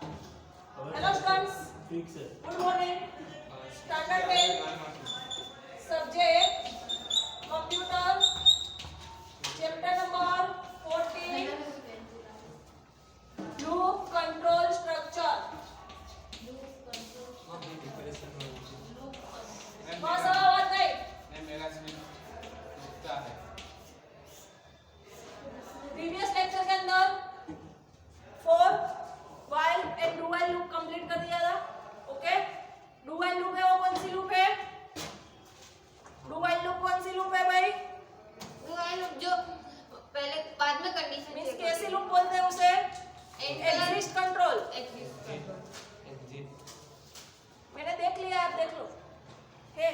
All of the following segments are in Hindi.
Hello students, good morning. Standard 10 subject computer, chapter number 14 loop control structure. कौन सा आवाज नहीं? मेरा इसमें रुकता है। प्रीवियस लेक्चर के अंदर four while and do while loop complete कर दिया था। ओके, डू व्हाइल लूप है वो कौन सी लूप है? डू व्हाइल लूप कौन सी लूप है भाई? डू व्हाइल लूप जो पहले बाद में कंडीशन मींस कैसी लूप बोलते हैं उसे? Exist control. एग्जिट मैंने देख लिया, आप देख लो। हे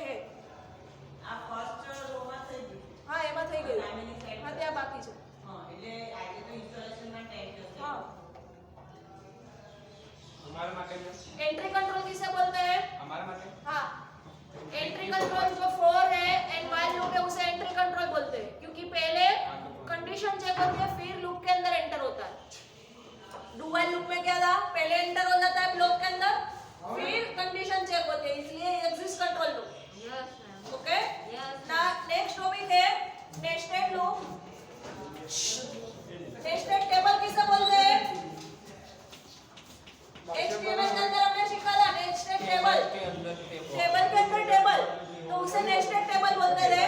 આ ફર્સ્ટ રોમાં થઈ ગયું. हाँ એમાં થઈ ગયું। Family side. હા ત્યાં બાકી છે। હા એટલે આજે તો ઇન્સ્ટોલેશનમાં ટાઈમ જશે. हाँ, हमारे माटे में एंट्री कंट्रोल किसे बोलते हैं? हमारे माटे हाँ, एंट्री कंट्रोल जो फोर है एंड व्हाइल लूप है उसे एंट्री कंट्रोल बोलते हैं, क्योंकि पहले कंडीशन चेक होती है फिर लूप के अंदर एंटर होता है। डू व्हाइल लूप में क्या था? पहले एंटर हो जाता है ब्लॉक के अंदर, फिर कंडीशन चेक होती है, इसलिए exist control loop. Yes ma'am okay, yes ना नेक्स्ट टॉपिक है नेस्टेड लूप। नेस्टेड टेबल किसे बोलते हैं? HTML के अंदर हमने सीखा था नेस्टेड टेबल। के अंदर टेबल के अंदर टेबल, तो उसे नेस्टेड टेबल बोलते थे।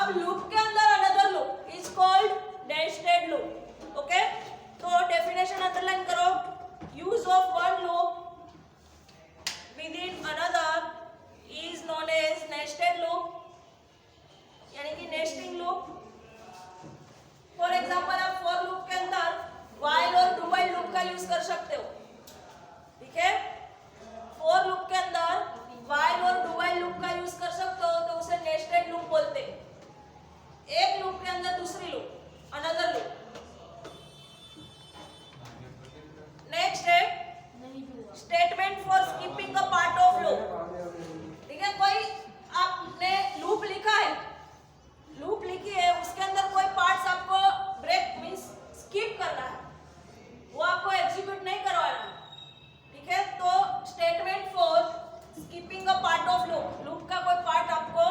अब लूप के अंदर another loop is called nested loop. Okay, तो डेफिनेशन अंडरलाइन करो। Use of one loop within another is known as nested loop, यानी कि नेस्टिंग लूप। फॉर एग्जांपल आप फॉर लूप के अंदर व्हाइल और डू व्हाइल लूप का यूज कर सकते हो। ठीक है, फॉर लूप के अंदर व्हाइल और डू व्हाइल लूप का यूज कर सकते हो, तो उसे नेस्टेड लूप बोलते हैं। एक लूप के अंदर दूसरी लूप, अनदर लूप। नेक्स्ट है statement for skipping a part of loop. ठीक है, कोई आपने लूप लिखा है, लूप लिखी है, उसके अंदर कोई पार्ट्स आपको ब्रेक मींस स्किप करना है, वो आपको एग्जीक्यूट नहीं करवाना है। ठीक है, तो statement for skipping a part of loop, loop का कोई पार्ट आपको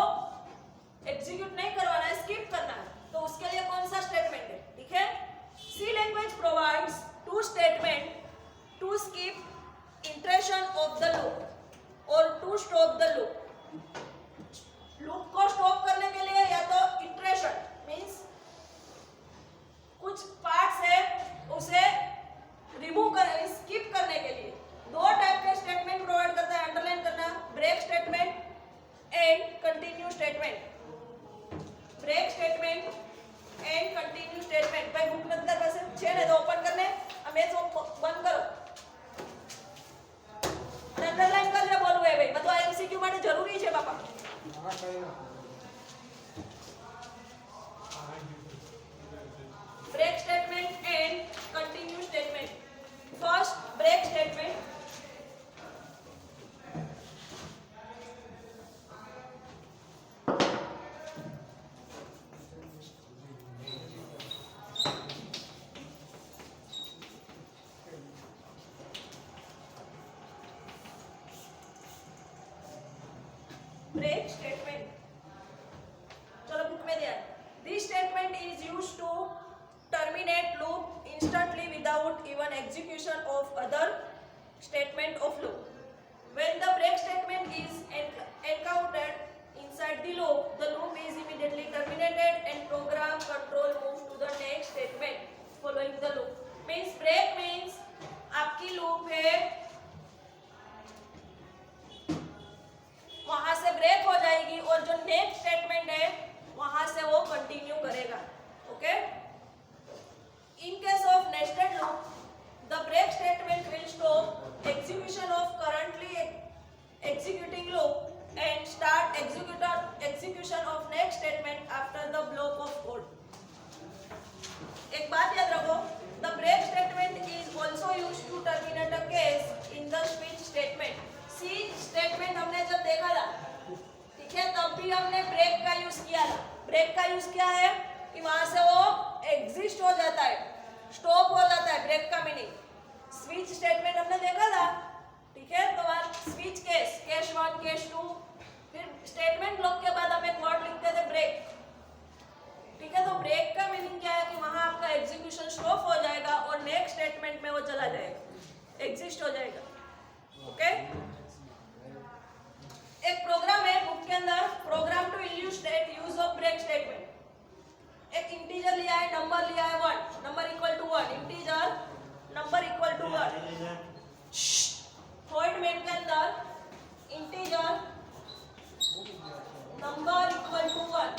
एग्जीक्यूट नहीं करवाना है, स्किप करना है, तो उसके लिए कौन सा स्टेटमेंट है? ठीक है, C language provides two statement to skip iteration of the loop और to stop the loop. Loop को स्टॉप करने के लिए या तो इटरेशन मींस कुछ पार्ट्स है उसे रिमूव कर स्किप करने के लिए दो टाइप के स्टेटमेंट प्रोवाइड करता है, अंडरलाइन करना। Break statement and continue statement. Break statement and continue statement. भाई बुक अंदर वैसे छे ने तो ओपन करने हमें तो बंद करो અને અંડરલાઈન કરજે બોલવું है भाई, બધું MCQ માટે જરૂરી છે બાપા। Break statement and continue statement. First break statement. Break statement, चलो बुक में दिया। This statement is used to terminate loop instantly without even execution of other statement of loop. When the break statement is encountered inside the loop is immediately terminated and program control moves to the next statement following the loop. Means break means आपकी loop है, वहां से ब्रेक हो जाएगी और जो नेक्स्ट स्टेटमेंट है वहां से वो कंटिन्यू करेगा। Okay, in case of nested loop the break statement will stop execution of currently executing loop and start execution of next statement after the block of code. एक बात याद रखो, the break statement switch statement हमने देखा था, ठीक है। तो आज स्विच केस, केस 1, केस 2, फिर स्टेटमेंट ब्लॉक के बाद हम एक वर्ड लिखते थे ब्रेक, ठीक है। तो ब्रेक का मीनिंग क्या है कि वहां आपका एग्जीक्यूशन स्टॉप हो जाएगा और नेक्स्ट स्टेटमेंट में वो चला जाएगा, एग्जिस्ट हो जाएगा, ओके। एक प्रोग्राम है बुक के अंदर, program to illustrate use of break statement. एक इंटीजर लिया है, नंबर लिया है 1, number equal to 1, integer number equal to 1। Third main के अंदर integer number equal to 1,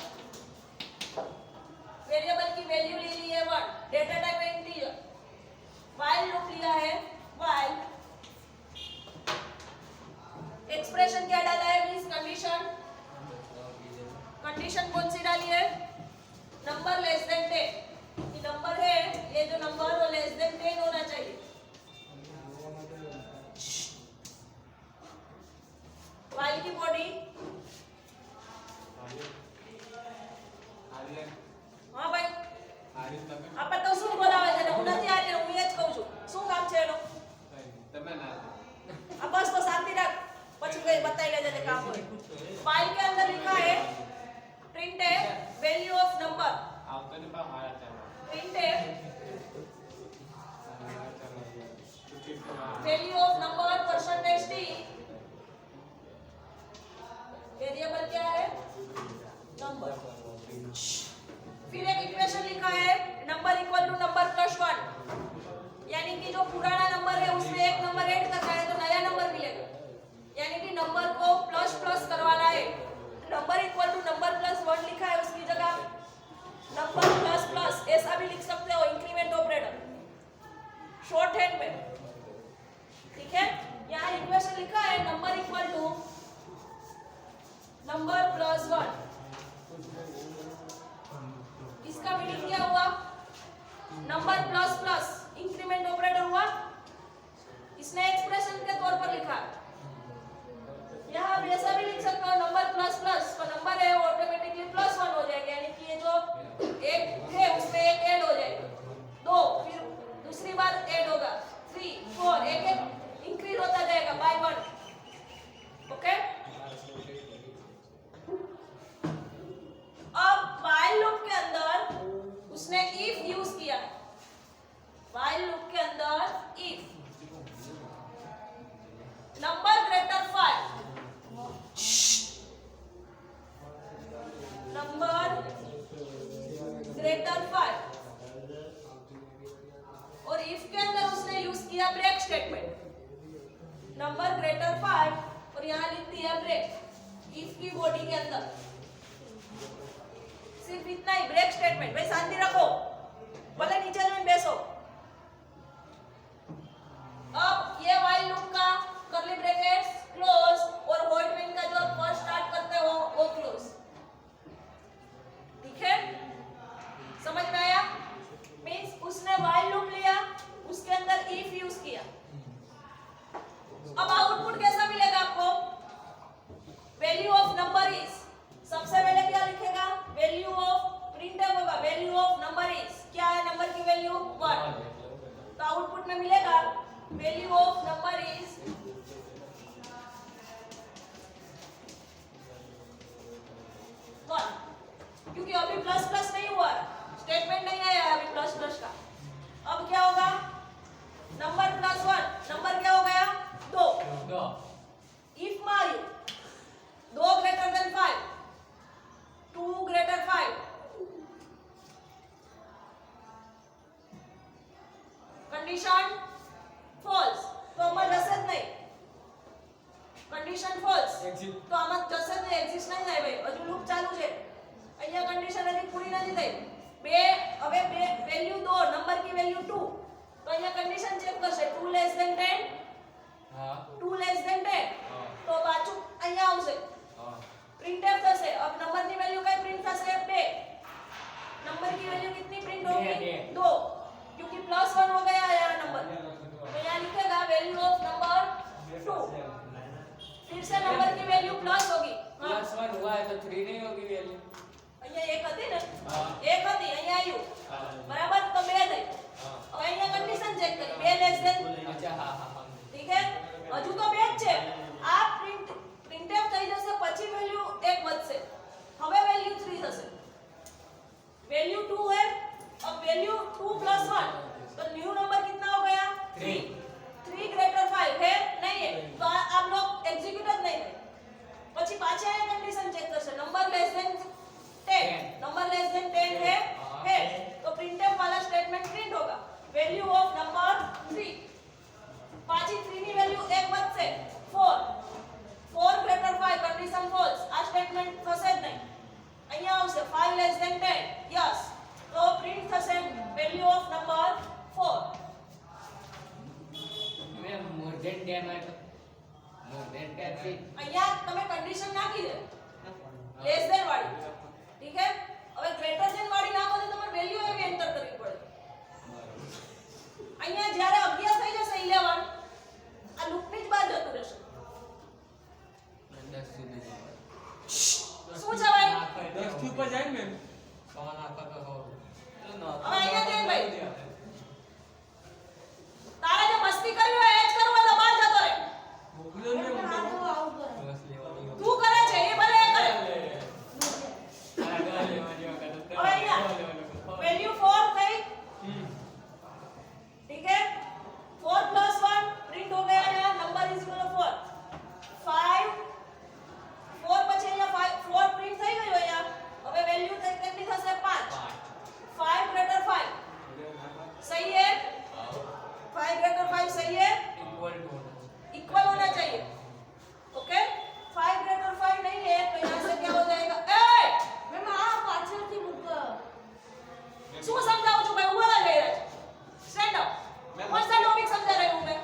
variable की वैल्यू ले ली है 1, डेटा टाइप है इंटीजर। व्हाइल लूप लिया है, व्हाइल एक्सप्रेशन क्या डाला है, मींस कंडीशन। कंडीशन कौन सी डाली है, नंबर लेस देन 10, कि नंबर है ये जो नंबर वो लेस देन 10 होना चाहिए। व्हाइल की बॉडी, हाँ भाई આપણે તો શું બોલાવે છે, હું નથી આલી, હું એ જ કહું છું, શું કામ છે એનો? તમે ના આ બસ તો શાંતિ રાખ, પછી કઈ બતાઈ લેજે જે કામ હોય। फाइल के अंदर लिखा है प्रिंट है वैल्यू ऑफ नंबर, આવતો ને પા મારા ચાલો प्रिंट है value of number percentage t, variable क्या है, नंबर। फिर एक इक्वेशन लिखा है number equal to number plus 1, यानी कि जो पुराना नंबर है उसमें एक नंबर ऐड करना है तो नया नंबर मिलेगा, यानी कि नंबर को प्लस प्लस करवाना है। Number equal to number plus 1 लिखा है, उसकी जगह नंबर प्लस प्लस ऐसा भी लिख सकते हो, इंक्रीमेंट ऑपरेटर शॉर्ट हैंड में, ठीक है। यहाँ इक्वेशन लिखा है number equal to number plus 1, इसका मीनिंग क्या हुआ, number plus plus increment operator हुआ, इसने एक्सप्रेशन के तौर पर लिखा है। यहाँ आप ऐसा भी लिख सकते हो नंबर प्लस प्लस, तो नंबर है ऑटोमेटिकली प्लस 1 हो जाएगा, यानी कि ये जो एक है उसमें एक ऐड हो जाएगा, 2 फिर दूसरी बार ऐड होगा, 3 4 एक एक इंक्रीज होता जाएगा बाय 1, ओके। अब व्हाइल लूप के अंदर उसने इफ यूज किया, व्हाइल लूप के अंदर if number greater 5, number greater 5, और इफ के अंदर उसने यूज किया ब्रेक स्टेटमेंट, नंबर ग्रेटर 5 और यहाँ लिख दिया ब्रेक इफ की बॉडी के अंदर। सिर्फ इतना ही ब्रेक स्टेटमेंट, भाई शांति रखो, भले नीचे में बैसो। अब ये व्हाइल लूप का कर्ली ब्रैकेट्स क्लोज और वॉइड मेन का जो फर्स्ट स्टार्ट करते हो वो क्लोज, ठीक है, समझ में आया। मींस उसने व्हाइल लूप लिया, उसके अंदर इफ यूज किया। अब आउटपुट कैसा मिलेगा आपको, वैल्यू ऑफ नंबर इज, सबसे पहले क्या लिखेगा, वैल्यू ऑफ प्रिंटफ होगा, वैल्यू ऑफ नंबर इज, क्या है नंबर की वैल्यू 1, तो आउटपुट में मिलेगा वैल्यू ऑफ नंबर इज 1, क्योंकि अभी प्लस प्लस नहीं हुआ, स्टेटमेंट नहीं आया अभी प्लस प्लस का। अब क्या होगा, नंबर प्लस 1, नंबर क्या हो गया 2, इफ मारी 2 greater than 5, 2 greater 5, condition false, તો આમાં જશે જ નહીં, કન્ડિશન ફોલ્સ તો આમાં જશે જ નહીં, એક્ઝિસ્ટ નહીં થાય ભાઈ, હજુ લૂપ ચાલુ છે, અહીંયા કન્ડિશન હજી પૂરી નથી થઈ, હવે વેલ્યુ 2, નંબર की वैल्यू 2, તો અહીંયા કન્ડિશન ચેક કરશે 2 લેસ ધેન 10, હા 2 લેસ ધેન 10, તો પાછું અહીંયા આવશે, હા પ્રિન્ટફ થશે। अब नंबर की वैल्यू કઈ પ્રિન્ટ થશે 2, नंबर की वैल्यू कितनी प्रिंट होगी 2, क्योंकि +1 हो गया यहाँ नंबर, तो यहाँ लिखेगा वैल्यू ऑफ नंबर 2, फिर से नंबर की वैल्यू प्लस होगी, +1 हुआ है तो 3 नहीं होगी वैल्यू, અહીંયા એક હતી ને, એક હતી અહીંયા આવ્યું, બરાબર, તો 2 થઈ। હવે અહીંયા કન્ડિશન ચેક કરી, 2 લેસ ધેન अच्छा હા હા હા ठीक है હજુ તો બે જ છે આ printf થઈ જશે પછી વેલ્યુ 1 વધશે હવે વેલ્યુ 3 થશે वैल्यू 2 है अब वैल्यू 2 प्लस 1 तो न्यू नंबर कितना हो गया 3 3 ग्रेटर 5 है नहीं है तो आप लोग एग्जीक्यूट જ नहीं करें પછી પાછા એ कंडीशन चेक करશે number less than 10 number less than 10 है तो printf वाला स्टेटमेंट प्रिंट होगा वैल्यू ऑफ नंबर 3 પાછી 3 ની વેલ્યુ 1 વધશે 4 ગ્રેટર 5 कंडीशन ફોલ્સ આ સ્ટેટમેન્ટ થશે જ નહીં અહીંયા આવશે 5 લેસ ધેન 10 યસ તો પ્રિન્ટ થશે વેલ્યુ ઓફ નંબર 4 મેં મોર ધેન 10 હોય તો મોર ધેન 10 થી અહીંયા તમે કન્ડિશન નાખી દે લેસ ધેન વાળી ઠીક है હવે ગ્રેટર ધેન વાળી નાખો તો તમારે વેલ્યુ એવી એન્ટર કરવી પડે અહીંયા જ્યારે 11 થઈ જશે 11 આ લૂપની જ બહાર જતું રહેશે 10 સુધી જાય શું છે ભાઈ 10 થી ઉપર જાય ને મેમ સવાલ આખા તો હો હવે અહીંયા દેખ ભાઈ તારે જે મસ્તી કરવી હોય એ જ કરવું હોય તો બહાર જતો રહે મોકલ્યો ને મોકલ્યો બસ લેવાની તું કરે છે એ ભલે એ કરે આગળ લેવાની વખત હવે અહીંયા वैल्यू 4 થઈ ठीक है 4 प्लस 1 प्रिंट हो गया यहाँ नंबर इज इक्वल टू 4 4 પછી અહીંયા 4 પ્રિન્ટ થઈ ગયું અહીંયા હવે વેલ્યू કેટલી થશે 5 5 ग्रेटर 5 सही है 5 ग्रेटर 5 सही है इक्वल होना चाहिए ओके 5 ग्रेटर 5 नहीं है तो यहाँ से क्या हो जाएगा ए મેમ આ પાછળથી મૂક શું સમજાવું છું ભાઈ ઉભા રહી રહ્યા છે સ્ટેન્ડ અપ कौन सा टॉपिक समझा रही हूं मैं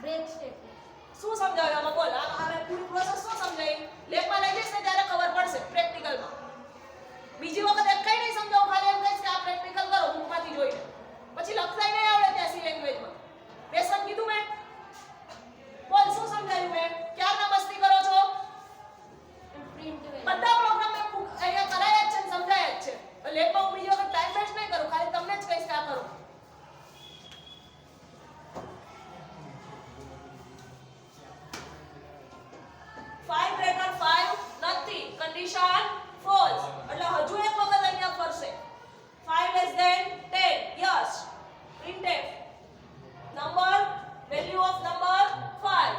બ્રેક સ્ટેટમેન્ટ શું સમજાવ્યું આમાં બોલ આમે પૂરી પ્રોસેસ શું સમજાઈ લેબમાં લઈ જઈશ ને ત્યારે ખબર પડશે પ્રેક્ટિકલમાં બીજી વખત એક કઈ નહીં સમજાવું ખાલી એમ કહીશ કે આ પ્રેક્ટિકલ કરો બુકમાંથી જોઈને પછી લખતાય નહીં આવડે ત્યાં સી લેંગ્વેજમાં લેસન કીધું મેં બોલ શું સમજાયું મેં ક્યારના મસ્તી કરો છો પ્રિન્ટ બધા પ્રોગ્રામ મેં અહીંયા કરાયા જ છે ને સમજાયા જ છે લેબમાં હું બીજી વખત ટાઈમ વેસ્ટ નહીં કરું ખાલી તમને જ કહીશ કે આ કરો 5 greater 5 નથી condition false એટલે હજુ એક વખત અહીંયા ફરશે 5 less than 10 yes printf number value of number 5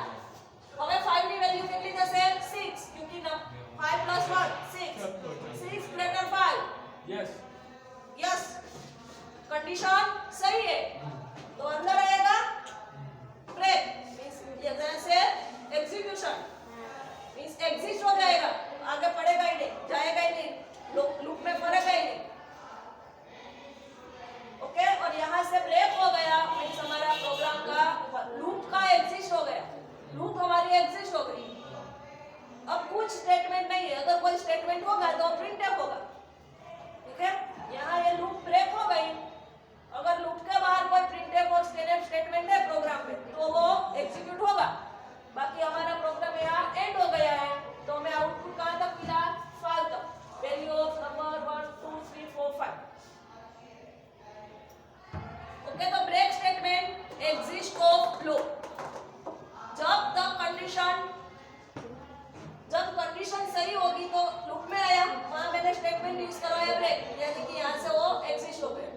હવે 5 ની વેલ્યુ કેટલી થશે 6 क्योंकि 5 plus 1 6 6 greater 5 yes yes condition सही है तो अंदर आएगा ब्रेक मींस यहाँ से एग्जीक्यूशन मींस एग्जिस्ट हो जाएगा आगे पढ़ेगा ही नहीं जाएगा ही नहीं लूप में फरेगा ही नहीं ओके और यहाँ से ब्रेक हो गया मींस हमारा प्रोग्राम का लूप का एग्जिस्ट हो गया लूप हमारी एग्जिस्ट हो गई अब कुछ स्टेटमेंट नहीं है अगर कोई स्टेटमेंट होगा तो प्रिंटफ होगा ठीक है यहाँ ये लूप ब्रेक हो गई अगर लूप के बाहर कोई प्रिंटफ और स्कैनफ स्टेटमेंट है प्रोग्राम में तो वो एग्जीक्यूट होगा बाकी हमारा प्रोग्राम यहाँ एंड हो गया है तो हमें आउटपुट कहाँ तक मिला 5 तक वैल्यू ऑफ नंबर 1 2 3 4 5 ओके तो break statement exist of loop जब कंडीशन सही होगी तो लूप में आया वहां मैंने स्टेटमेंट यूज करवाया ब्रेक यानी कि यहाँ से वो एग्जिस्ट हो गया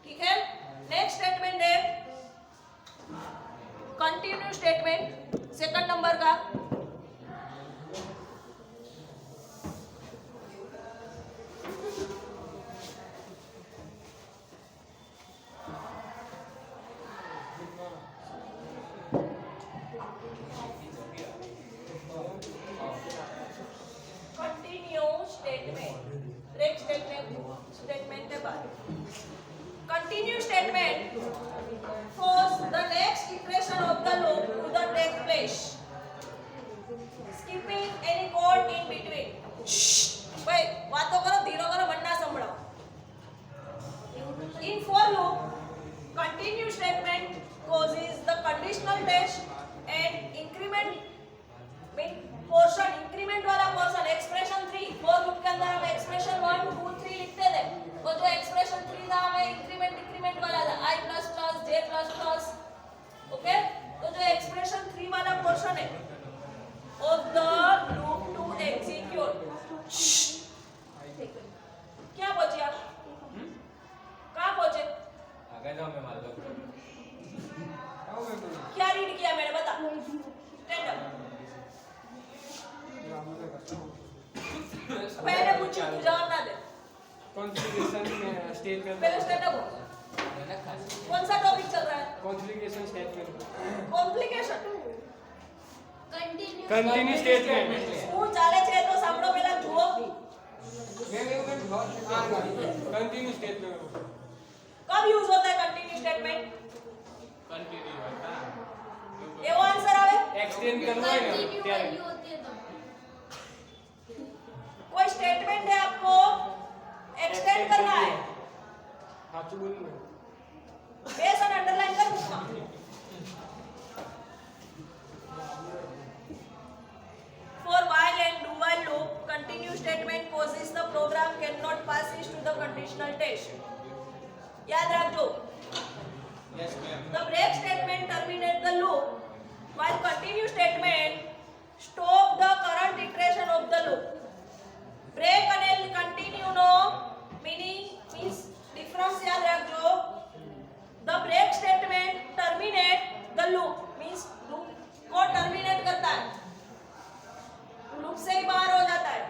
ठीक है नेक्स्ट स्टेटमेंट है कंटिन्यू स्टेटमेंट सेकंड नंबर का कंटिन्यू स्टेटमेंट ब्रेक स्टेटमेंट के बाद continue statement force the next iteration of the loop to the take place skipping any code in between भाई वातो करो धीरो करो मन ना संभळाओ in for loop continue statement causes the conditional test and increment portion increment वाला portion expression 3 for loop के अंदर हम expression 1 2 3 लिखते थे वो जो expression 3 था हमें increment decrement वाला गए जाओ मैं मार दो आओ मैं बोलूं क्या रीड किया मैंने बता स्टैंड अप पहले पूछी जवाब ना दे कॉन्फ़िगरेशन स्टेटमेंट पहले स्टैंड अप हो मैंने खास कौन सा टॉपिक चल रहा है configuration statement complication continue continue statement શું ચાલે છે તો સાંભળો પહેલા જુઓ कंटिन्यू स्टेटमेंट कब यूज होता है कंटिन्यू स्टेटमेंट कंटिन्यू होता એવો આન્સર આવે एक्सटेंड करना है कंटिन्यू त्यारे वैल्यू होती है तो कोई स्टेटमेंट है आपको एक्सटेंड करना है हाथ से बोलना बेस और अंडरलाइन कर दूंगा for while and do while loop continue statement causes the program cannot pass it to the conditional test याद रखो yes ma'am the break statement terminate the loop while continue statement stop the current iteration of the loop break અને continue નો meaning means difference याद रखो the break statement terminate the loop means loop को terminate करता है लूप से ही बाहर हो जाता है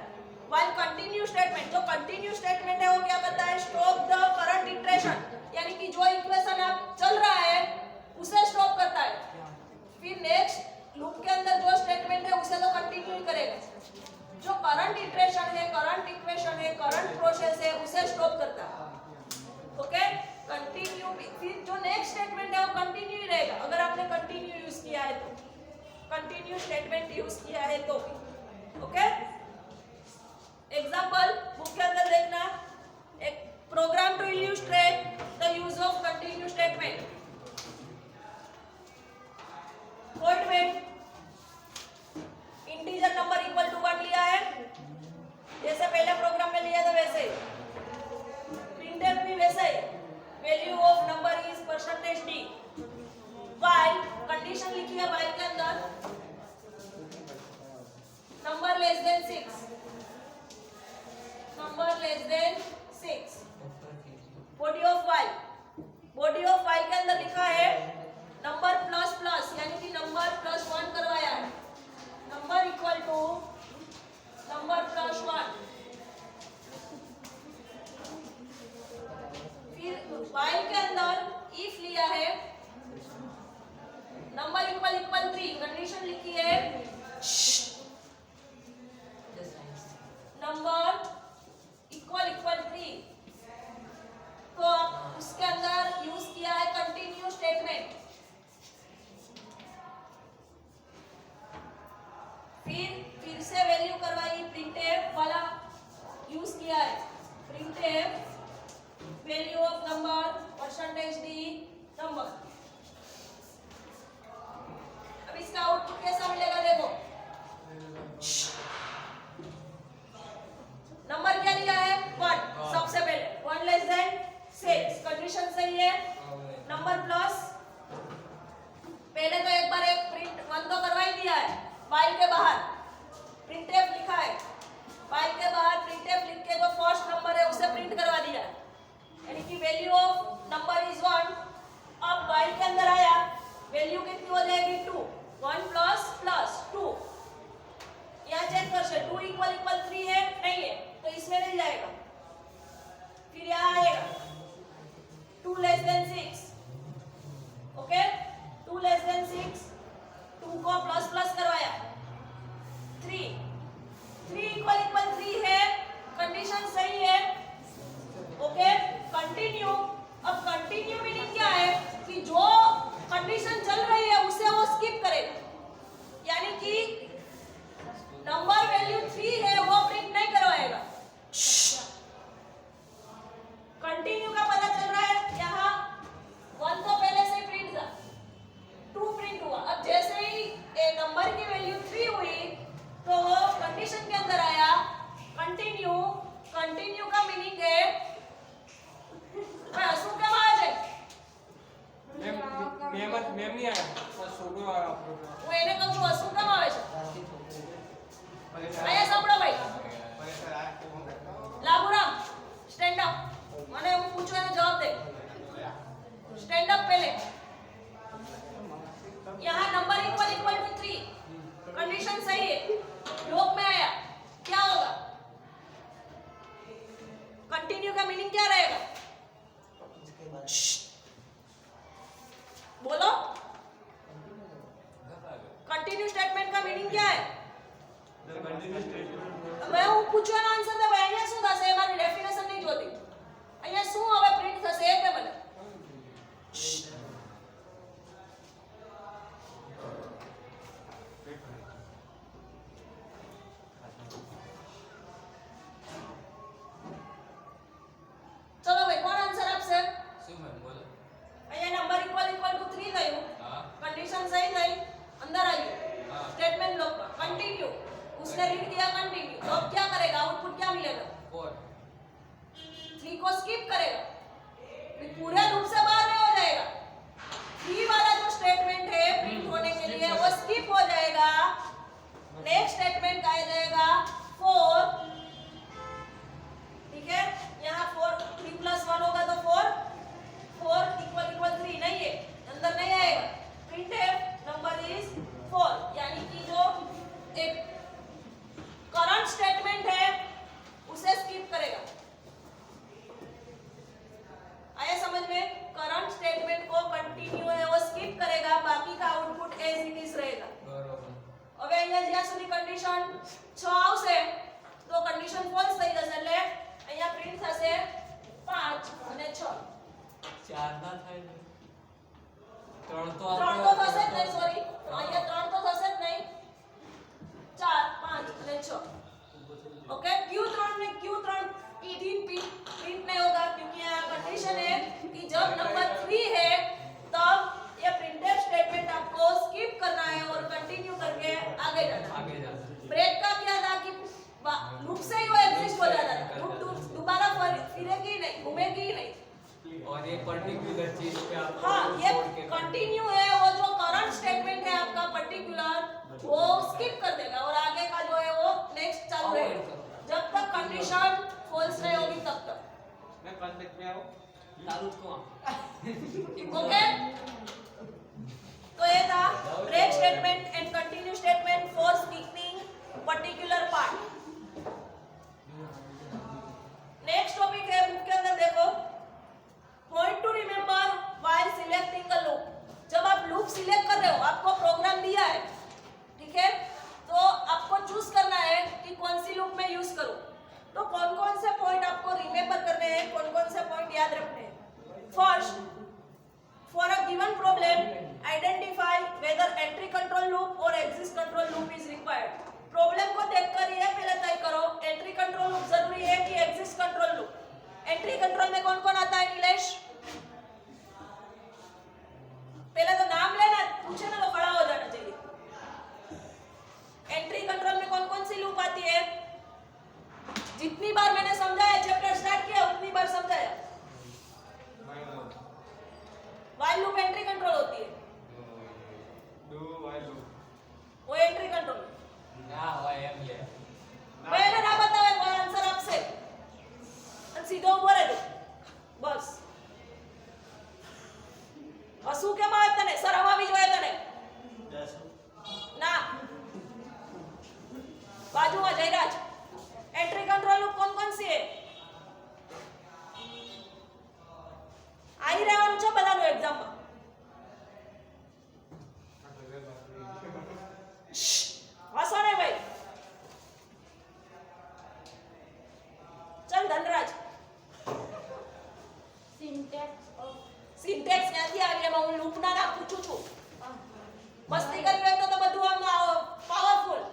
while continue statement जो continue statement है वो क्या करता है stop the current iteration यानी कि जो इक्वेशन आप चल रहा है उसे स्टॉप करता है फिर नेक्स्ट लूप के अंदर जो स्टेटमेंट है उसे तो कंटिन्यू ही करेगा जो करंट इटरेशन है करंट इक्वेशन है करंट प्रोसेस है उसे स्टॉप करता है ओके कंटिन्यू फिर जो नेक्स्ट स्टेटमेंट है वो कंटिन्यू ही रहेगा अगर आपने कंटिन्यू यूज किया है तो कंटिन्यू स्टेटमेंट यूज किया है तो ओके एग्जांपल बुक के अंदर देखना एक program to illustrate the use of continue statement code में इंटीजर नंबर इक्वल टू 1 लिया है जैसे पहले प्रोग्राम में लिया था वैसे प्रिंटफ भी वैसे value of number is %d while condition लिखी है व्हाइल के अंदर number less than 6 number less than 6 body of while के अंदर लिखा है नंबर प्लस प्लस यानी कि नंबर +1 करवाया है नंबर इक्वल टू नंबर +1 फिर while के अंदर if लिया है नंबर इक्वल 3 कंडीशन लिखी है नंबर इक्वल 3 तो आप उसके अंदर यूज किया है कंटिन्यू स्टेटमेंट फिर से वैल्यू करवाई प्रिंटफ वाला यूज किया है printf value of number %d number अब इसका आउटपुट कैसा मिलेगा देखो नंबर क्या लिया है 1 सबसे पहले 1 लेस देन 6 कंडीशन सही है नंबर प्लस पहले तो एक बार एक प्रिंट 1 तो करवा ही दिया है व्हाइल के बाहर प्रिंटफ लिखा है व्हाइल के बाहर प्रिंटफ लिख के जो फर्स्ट नंबर है उसे प्रिंट करवा दिया है यानी कि वैल्यू ऑफ नंबर इज 1 अब व्हाइल के अंदर आया वैल्यू कितनी हो जाएगी 2 1 प्लस 2 यहाँ चेक कर से 2 इक्वल 3 है नहीं है तो इसमें नहीं जाएगा फिर यहाँ आएगा 2 less than 6 okay 2 less than 6 2 को प्लस करवाया 3 इक्वल 3 है कंडीशन सही है ओके कंटिन्यू अब कंटिन्यू मीनिंग क्या है कि जो कंडीशन चल रही है उसे वो स्किप करेगा यानी कि नंबर वैल्यू 3 है वो प्रिंट नहीं करवाएगा कंटिन्यू का पता चल रहा है यहाँ 1 तो पहले से प्रिंट था 2 प्रिंट हुआ अब जैसे ही नंबर की वैल्यू 3 हुई तो वो कंडीशन के अंदर आया कंटिन्यू का मीनिंग है मैं हंसू क्या आवाज है મેમ નહીં આયા છોકરો આવ્યો આપણો હું એને કહું છું હસવું કેમ આવે છે અહીંયા સાંભળો ભાઈ લાભુરામ સ્ટેન્ડ અપ મને હું પૂછું એનો જવાબ દે बोलो कंटिन्यू स्टेटमेंट का मीनिंग क्या है? मैं હું પૂછવાનો આન્સર દે ભાઈ અહીંયા શું થશે મારી ડેફિનેશન નહીં જોતી અહીંયા શું હવે પ્રિન્ટ થશે એ કે મને ચલો ભાઈ કોણ આન્સર આપશે? શું મેમ બોલો? અહીંયા નંબર ઇક્વલ ઇક્વલ ટુ 3 થયું હા कंडीशन सही नहीं अंदर आई हाँ। स्टेटमेंट ब्लॉक का कंटिन्यू उसने रीड किया कंटिन्यू तो अब क्या करेगा आउटपुट क्या मिलेगा 4 3 को स्किप करेगा फिर पूरे रूप से बाहर नहीं हो जाएगा 3 वाला जो स्टेटमेंट है प्रिंट होने के लिए वो स्किप हो जाएगा नेक्स्ट स्टेटमेंट आ जाएगा 4 ठीक है यहाँ 4 3 + 1 होगा तो 4 4 = 3 नहीं है अंदर नहीं आएगा printf number is 4 यानी कि जो एक करंट स्टेटमेंट है उसे स्किप करेगा आया समझ में करंट स्टेटमेंट को कंटिन्यू है वो स्किप करेगा बाकी का आउटपुट एज इट इज रहेगा બરોબર હવે અહીંયા જ્યાં સુધી કંડીશન 6 આવશે તો કંડીશન ફોલ્સ થઈ જશે એટલે અહીંયા પ્રિન્ટ થશે 5 અને 6 4 ના થાય ને 3 તો 3 તો થશે જ નહીં સોરી અહીંયા 3 તો થશે જ નહીં 4 5 અને 6 ओके Q3 में Q3 तीन प्रिंट नहीं होगा क्योंकि यहाँ कंडीशन है कि जब नंबर 3 है तब ये प्रिंटफ स्टेटमेंट आपको स्किप करना है और कंटिन्यू करके आगे जाना है આગે જાશે ब्रेक का क्या था कि लूप से ही वो एग्जिस्ट हो जाता था लूप दोबारा फिरेगी ही नहीं घूमेगी ही नहीं और ये पर्टिकुलर चीज पे आप हाँ ये कंटिन्यू है वो जो करंट स्टेटमेंट है आपका पर्टिकुलर वो स्किप कर देगा और आगे का जो है वो नेक्स्ट चालू रहेगा जब तक कंडीशन फॉल्स नहीं होगी तब तक मैं कॉन्टेक्ट में आओ તારું જ કોણ ओके तो ये था break statement and continue statement for speaking particular part next topic है बुक के अंदर देखो point to remember while selecting a loop जब आप लूप सिलेक्ट कर रहे हो आपको प्रोग्राम दिया है ठीक है तो आपको चूज करना है कि कौन सी लूप में यूज करूं तो कौन कौन से पॉइंट आपको रिमेंबर करने हैं कौन कौन से पॉइंट याद रखने हैं first for a given problem identify whether entry control loop or exit control loop is required problem को देखकर ये पहले तय करो एंट्री कंट्रोल लूप जरूरी है कि exit control loop entry control में कौन कौन आता है नीलेश पहले तो नाम लेना पूछे ना तो खड़ा हो जाना चाहिए एंट्री कंट्रोल में कौन कौन सी लूप आती है जितनी बार मैंने समझाया चैप्टर स्टार्ट किया उतनी बार समझाया व्हाइल लूप एंट्री कंट्रोल होती है डू व्हाइल लूप वो एंट्री कंट्रोल ના હોય એમ લે पहले ना बतावे कोई आंसर आपसे અને સીધો ઉભો રહેજો બસ હસુ કેમ આવે તને શરમ આવી જોઈએ તને ના બાજુમાં જયરાજ एंट्री कंट्रोल लूप कौन कौन सी है आई રહેવાનું છે બધાનું એક્ઝામ માં હસો ને ભાઈ ચલ ધનરાજ સિન્ટેક્સ ક્યાંથી આવી એમાં હું લૂપ ના પૂછું છું મસ્તી કરવી હોય તો બધું આમ પાવરફુલ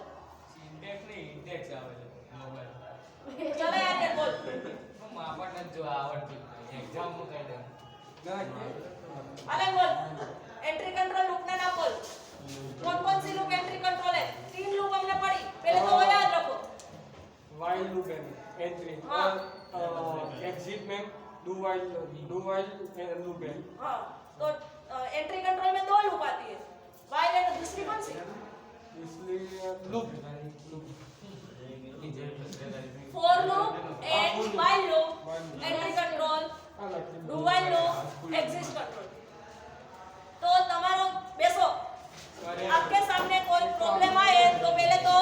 સિન્ટેક્સ ને ઇન્ટેક્સ આવે છે મોબાઈલ ચલે યાર બોલ આપણને જો આવડતું એક્ઝામ માં કહી દે ना अरे बोल एंट्री कंट्रोल लूप ने ना बोल कौन कौन सी लूप एंट्री कंट्रोल है 3 लूप हमने पढ़ी पहले तो वो याद रखो व्हाइल लूप एंट्री हाँ। और एग्जिट में डू व्हाइल लूप है हाँ तो एंट्री कंट्रोल में 2 लूप आती है व्हाइल एंड दूसरी कौन सी इसलिए loop for loop and while loop entry control do while loop exit control तो તમારો બેસો आपके सामने कोई प्रॉब्लम आए तो पहले तो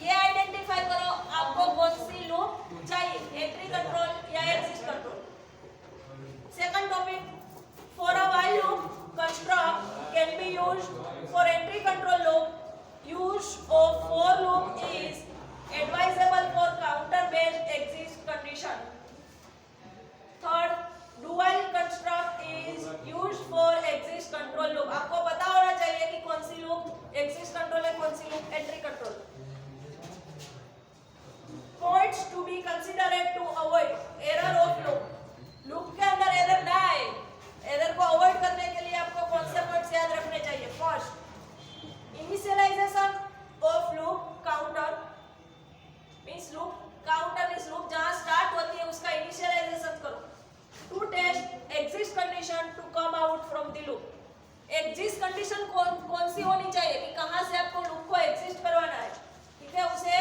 ये आइडेंटिफाई करो आपको कौन सी लूप चाहिए एंट्री कंट्रोल या exit control second topic exist condition कौन सी होनी चाहिए कि कहां से आपको लूप को एग्जिस्ट करवाना है, ठीक है, उसे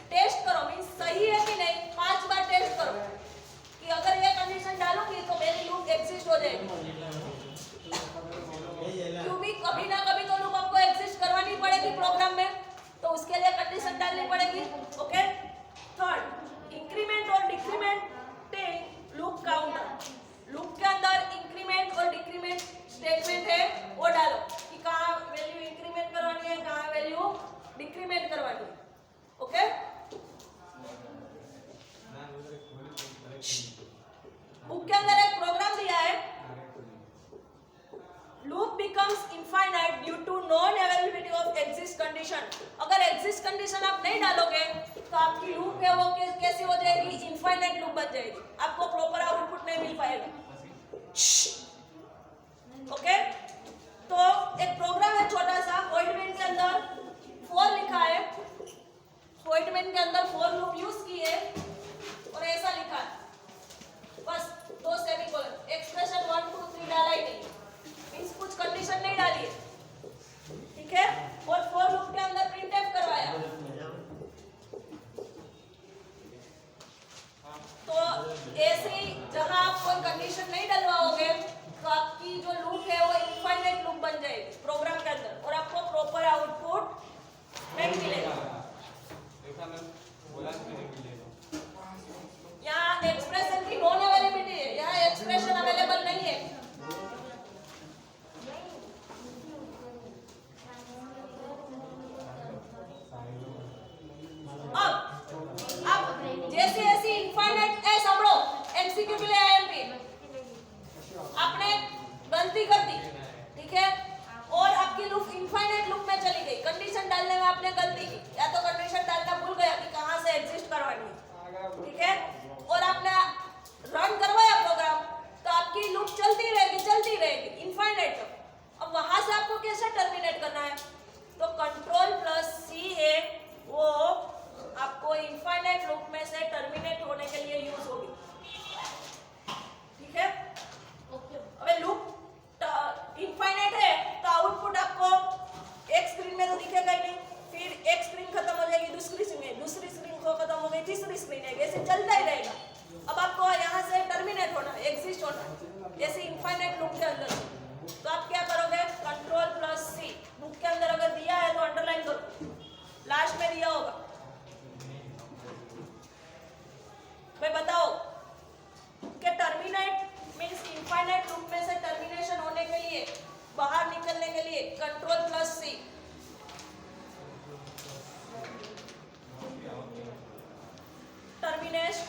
टेस्ट करो, मींस सही है कि नहीं 5 बार टेस्ट करो कि अगर ये कंडीशन डालूंगी तो मेरी लूप एग्जिस्ट हो जाएगी। क्योंकि कभी ना कभी तो लूप आपको एग्जिस्ट करवानी पड़ेगी प्रोग्राम में, तो उसके लिए कंडीशन डालनी पड़ेगी। ओके, थर्ड, इंक्रीमेंट और डिक्रीमेंट लूप काउंटर। लूप के अंदर इंक्रीमेंट और डिक्रीमेंट स्टेटमेंट है वो डालो कि कहां वैल्यू इंक्रीमेंट करवानी है, कहां वैल्यू डिक्रीमेंट करवानी है। ओके, बुक के अंदर एक प्रोग्राम दिया है, loop becomes infinite due to non availability of exist condition. अगर एग्जिस्ट कंडीशन आप नहीं डालोगे तो आपकी लूप है वो कैसी हो जाएगी, इनफाइनाइट लूप बन जाएगी, आपको प्रॉपर आउटपुट नहीं मिल पाएगा। ओके, तो एक प्रोग्राम है छोटा सा, व्हाइटमैन के अंदर फॉर लिखा है, व्हाइटमैन के अंदर फॉर लूप यूज की है और ऐसा लिखा है, बस 2 सेमीकोलन, एक्सप्रेशन 1 2 3 डाला ही नहीं, मींस कुछ कंडीशन नहीं डाली है, ठीक है, और फॉर लूप के अंदर प्रिंटफ करवाया। तो ऐसे जहां आप कोई कंडीशन नहीं डलवाओगे तो आपकी जो लूप है वो इनफाइनाइट लूप बन जाएगी प्रोग्राम के अंदर और आपको प्रॉपर आउटपुट नहीं मिलेगा। यहाँ एक्सप्रेशन की नॉन अवेलेबिलिटी है, यहाँ एक्सप्रेशन अवेलेबल नहीं है। अब जैसे ऐसी इनफाइनाइट ए सामरो एमसीक्यू के लिए आईएमपी आपने गलती कर दी, ठीक है, और आपकी लूप इनफाइनाइट लूप में चली गई, कंडीशन डालने में आपने गलती की, या तो कंडीशन डालना भूल गया कि कहां से एग्जिस्ट करवानी है, ठीक है, और आपने रन करवाया प्रोग्राम तो आपकी लूप चलती रहेगी इनफाइनाइट तक। अब वहां से आपको कैसे टर्मिनेट करना है, तो Ctrl+C है वो आपको इनफाइनाइट लूप में से टर्मिनेट होने के लिए यूज होगी, ठीक है। अबे लूप इनफाइनाइट है तो आउटपुट आपको एक स्क्रीन में तो दिखेगा ही नहीं, फिर एक स्क्रीन खत्म हो जाएगी, दूसरी स्क्रीन को खत्म हो गई, तीसरी स्क्रीन है, ऐसे चलता ही रहेगा। अब आपको यहाँ से टर्मिनेट होना है, एग्जिस्ट होना है, जैसे इनफाइनाइट लूप के अंदर, तो आप क्या करोगे, Ctrl+C, बुक के अंदर अगर दिया है तो अंडरलाइन करो, लास्ट में दिया होगा। भाई बताओ कि टर्मिनेट मींस इनफाइनाइट लूप में से टर्मिनेशन होने के लिए, बाहर निकलने के लिए Ctrl+C, टर्मिनेशन